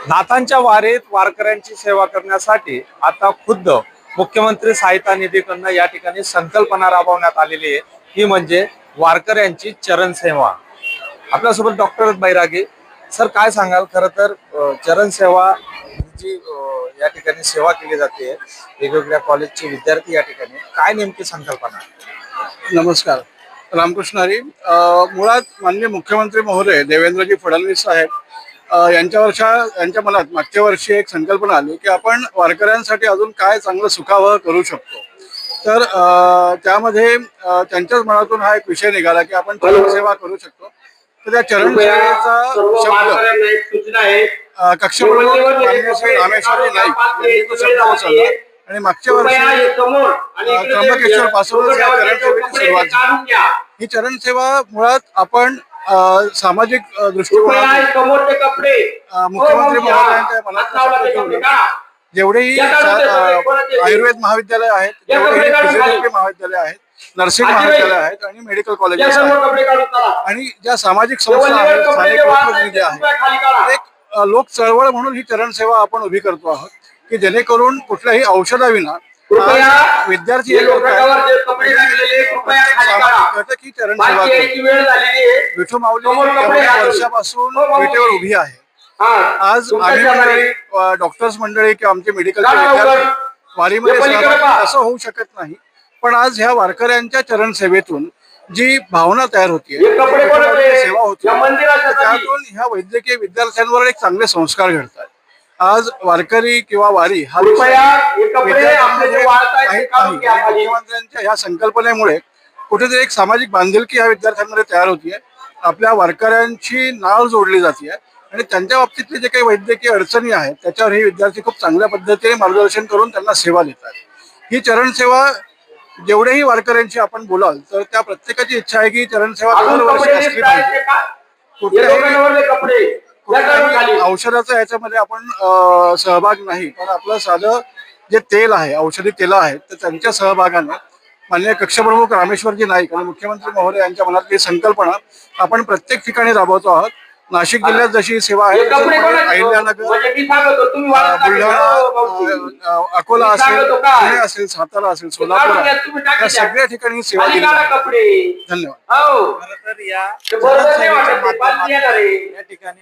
नाथांच्या वारीत वारकऱ्यांची सेवा करण्यासाठी आता खुद्द मुख्यमंत्री सहायता निधीकडून या ठिकाणी संकल्पना राबवण्यात आलेली आहे। ही म्हणजे वारकऱ्यांची चरण सेवा। आपल्यासोबत डॉक्टर बैरागी सर, काय सांगाल? खरं तर चरण सेवा जी या ठिकाणी सेवा केली जाते, वेगवेगळ्या कॉलेजचे विद्यार्थी या ठिकाणी, काय नेमकी संकल्पना आहे? नमस्कार, रामकृष्ण हरी। मुळात माननीय मुख्यमंत्री महोदय देवेंद्रजी फडणवीस साहेब यांच्या मनात मागच्या वर्षी एक संकल्पना आली की आपण वारकऱ्यांसाठी अजून काय चांगलं सुखावह करू शकतो। तर त्यामध्ये त्यांच्याच मनातून हा एक विषय निघाला की आपण चरण सेवा करू शकतो। तर त्या चरण सेवेचा शब्द कक्षाप्रमुख रामेश्वरी नाईक यांनी तो शब्द उचलला आणि मागच्या वर्षी त्र्यंबकेश्वर पासूनच या चरण सेवेची सुरुवात झाली। ही चरण सेवा मुळात आपण सामाजिक दृष्टिकोनातून मुख्यमंत्री महोदयांच्या मनात जेवढेही आयुर्वेद महाविद्यालय आहेत, जेवढेही फिजिओथेरपी महाविद्यालय आहेत, नर्सिंग महाविद्यालय आहेत आणि मेडिकल कॉलेजेस आहेत आणि ज्या सामाजिक संस्था आहेत, स्थानिक लोकप्रतिनिधी आहेत, एक लोक चळवळ म्हणून ही चरण सेवा आपण उभी करतो आहोत की जेणेकरून कुठल्याही औषधाविना विद्यार्थी घटक ही चरण सेवा विठू माऊली वर्षापासून विटेवर उभी आहे। आज आम्ही मंडळी, डॉक्टर्स मंडळी किंवा आमचे मेडिकलचे विद्यार्थी वारीमध्ये सहभागी असं होऊ शकत नाही, पण आज ह्या वारकऱ्यांच्या चरण सेवेतून जी भावना तयार होतीये, सेवा होती, त्यातून ह्या वैद्यकीय विद्यार्थ्यांवर एक चांगले संस्कार घडतात। आज वारकरी किंवा वारी हा मुख्यमंत्र्यांच्या ह्या संकल्पनेमुळे कुठेतरी एक सामाजिक बांधिलकी ह्या विद्यार्थ्यांमध्ये तयार होतीये। आपल्या वारकऱ्यांची नाळ जोडली जाते आणि त्यांच्या बाबतीतले जे काही वैद्यकीय अडचणी आहेत त्याच्यावर हे विद्यार्थी खूप चांगल्या पद्धतीने मार्गदर्शन करून त्यांना सेवा देतात। ही चरण सेवा जेवढेही वारकऱ्यांची आपण बोलाल तर त्या प्रत्येकाची इच्छा आहे की चरण सेवा दरवर्षी असली पाहिजे। कुठल्याही औषधाचा याच्यामध्ये आपण सहभाग नाही, पण आपलं साधं जे तेल आहे, औषधी तेल आहेत, तर त्यांच्या सहभागाने माननीय कक्षप्रमुख रामेश्वरजी नाईक आणि मुख्यमंत्री महोदय यांच्या मनातली संकल्पना आपण प्रत्येक ठिकाणी राबवतो आहोत। नाशिक जिल्ह्यात जशी सेवा आहे, अहिल्यानगर, बुलढाणा, अकोला असेल, पुणे असेल, सातारा असेल, सोलापूर या सगळ्या ठिकाणी सेवा दिली जाते। धन्यवाद। खरं तर या ठिकाणी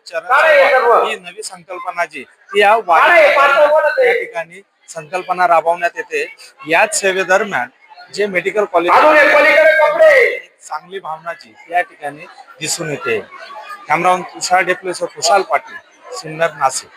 चरण सेवा ही नवी संकल्पना जी या ठिकाणी संकल्पना राबवण्यात येते। याच सेवेदरम्यान जे मेडिकल कॉलेज चांगली भावनाची या ठिकाणी दिसून येते। कॅमेरामन तुषार डेपलेसह खुशाल पाटील, सिन्नर, नाशिक।